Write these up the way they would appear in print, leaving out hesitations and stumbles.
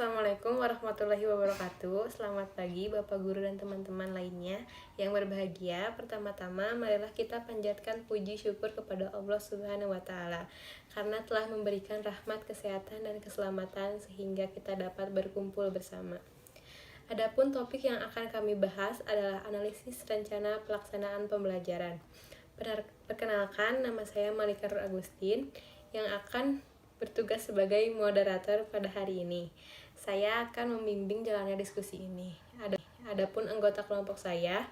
Assalamualaikum warahmatullahi wabarakatuh. Selamat pagi Bapak Guru dan teman-teman lainnya yang berbahagia. Pertama-tama marilah kita panjatkan puji syukur kepada Allah Subhanahu wa taala karena telah memberikan rahmat, kesehatan dan keselamatan sehingga kita dapat berkumpul bersama. Adapun topik yang akan kami bahas adalah analisis rencana pelaksanaan pembelajaran. Perkenalkan, nama saya Malika Nur Agustin yang akan bertugas sebagai moderator pada hari ini. Saya akan membimbing jalannya diskusi ini. Adapun anggota kelompok saya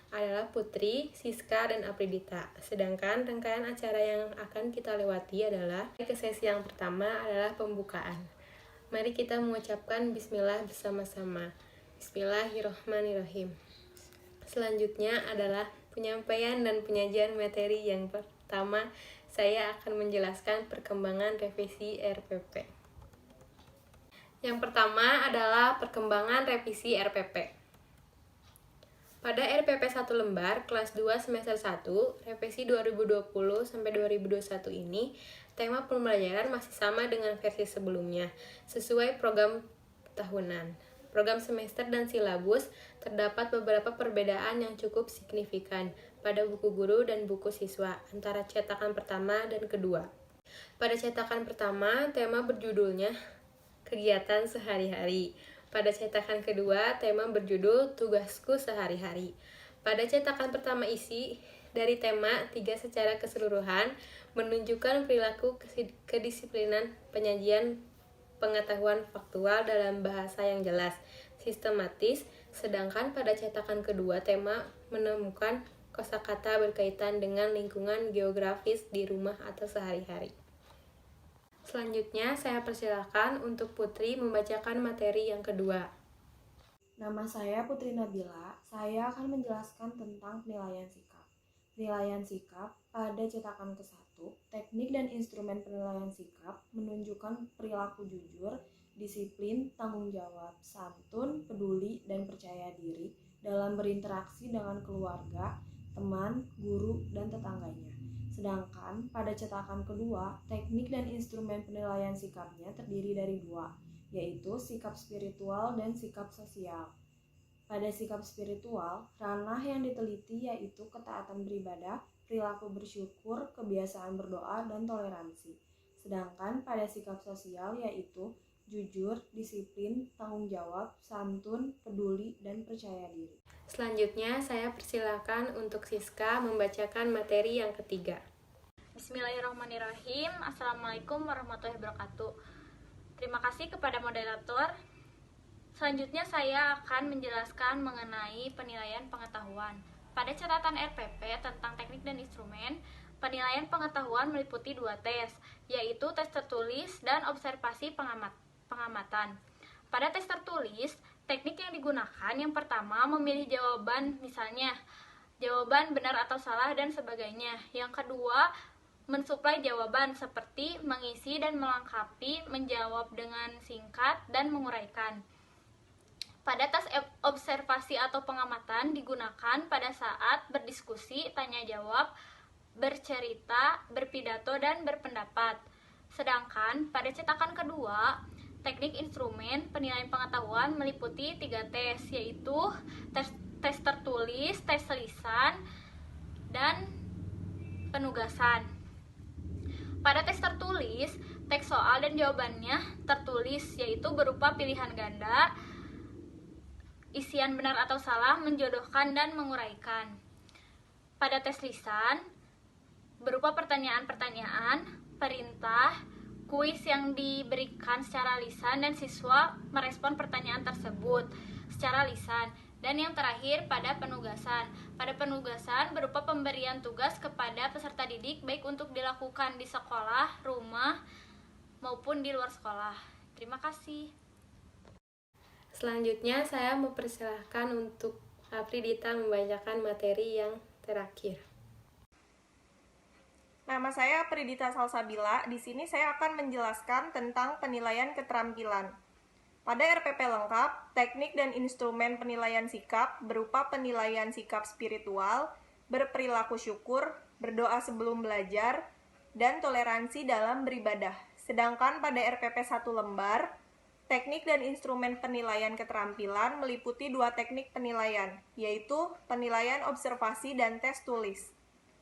adalah Putri, Siska, dan Apridita. Sedangkan rangkaian acara yang akan kita lewati adalah ke sesi yang pertama adalah pembukaan. Mari kita mengucapkan bismillah bersama-sama. Bismillahirrahmanirrahim. Selanjutnya adalah penyampaian dan penyajian materi. Yang pertama, saya akan menjelaskan perkembangan revisi RPP. Yang pertama adalah perkembangan revisi RPP. Pada RPP 1 lembar kelas 2 semester 1, revisi 2020-2021 ini, tema pembelajaran masih sama dengan versi sebelumnya, sesuai program tahunan. Program semester dan silabus terdapat beberapa perbedaan yang cukup signifikan pada buku guru dan buku siswa antara cetakan pertama dan kedua. Pada cetakan pertama, tema berjudulnya Kegiatan Sehari-hari. Pada cetakan kedua, tema berjudul Tugasku Sehari-hari. Pada cetakan pertama isi dari tema 3 secara keseluruhan menunjukkan perilaku kedisiplinan penyajian pengetahuan faktual dalam bahasa yang jelas, sistematis, sedangkan pada cetakan kedua tema menemukan kosakata berkaitan dengan lingkungan geografis di rumah atau sehari-hari. Selanjutnya, saya persilakan untuk Putri membacakan materi yang kedua. Nama saya Putri Nabila. Saya akan menjelaskan tentang penilaian sikap. Penilaian sikap pada cetakan ke-1, teknik dan instrumen penilaian sikap menunjukkan perilaku jujur, disiplin, tanggung jawab, santun, peduli, dan percaya diri dalam berinteraksi dengan keluarga, teman, guru, dan tetangganya. Sedangkan pada cetakan kedua, teknik dan instrumen penilaian sikapnya terdiri dari 2, yaitu sikap spiritual dan sikap sosial. Pada sikap spiritual, ranah yang diteliti yaitu ketaatan beribadah, perilaku bersyukur, kebiasaan berdoa, dan toleransi. Sedangkan pada sikap sosial yaitu jujur, disiplin, tanggung jawab, santun, peduli, dan percaya diri. Selanjutnya, saya persilakan untuk Siska membacakan materi yang ketiga. Bismillahirrahmanirrahim. Assalamualaikum warahmatullahi wabarakatuh. Terima kasih kepada moderator. Selanjutnya saya akan menjelaskan mengenai penilaian pengetahuan. Pada catatan RPP tentang teknik dan instrumen, penilaian pengetahuan meliputi 2 tes, yaitu tes tertulis dan observasi pengamatan. Pada tes tertulis, teknik yang digunakan yang pertama memilih jawaban, misalnya jawaban benar atau salah dan sebagainya. Yang kedua, mensuplai jawaban seperti mengisi dan melengkapi, menjawab dengan singkat, dan menguraikan. Pada tes observasi atau pengamatan digunakan pada saat berdiskusi, tanya jawab, bercerita, berpidato, dan berpendapat. Sedangkan pada cetakan kedua, teknik instrumen penilaian pengetahuan meliputi 3 tes, yaitu tes tertulis, tes lisan, dan penugasan. Pada tes tertulis, teks soal dan jawabannya tertulis, yaitu berupa pilihan ganda, isian benar atau salah, menjodohkan, dan menguraikan. Pada tes lisan, berupa pertanyaan-pertanyaan, perintah, kuis yang diberikan secara lisan dan siswa merespon pertanyaan tersebut secara lisan. Dan yang terakhir pada penugasan. Pada penugasan berupa pemberian tugas kepada peserta didik baik untuk dilakukan di sekolah, rumah, maupun di luar sekolah. Terima kasih. Selanjutnya, saya mempersilahkan untuk Apridita membacakan materi yang terakhir. Nama saya Apridita Salsabila. Di sini saya akan menjelaskan tentang penilaian keterampilan. Pada RPP lengkap, teknik dan instrumen penilaian sikap berupa penilaian sikap spiritual, berperilaku syukur, berdoa sebelum belajar, dan toleransi dalam beribadah. Sedangkan pada RPP 1 lembar, Teknik dan instrumen penilaian keterampilan meliputi 2 teknik penilaian, yaitu penilaian observasi dan tes tulis.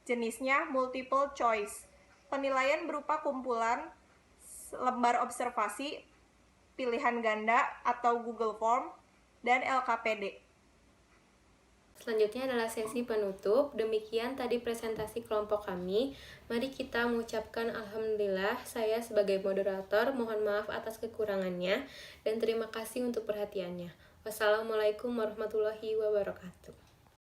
Jenisnya multiple choice. Penilaian berupa kumpulan lembar observasi, pilihan ganda atau Google Form, dan LKPD. Selanjutnya adalah sesi penutup. Demikian tadi presentasi kelompok kami. Mari kita mengucapkan alhamdulillah. Saya sebagai moderator mohon maaf atas kekurangannya dan terima kasih untuk perhatiannya. Wassalamualaikum warahmatullahi wabarakatuh.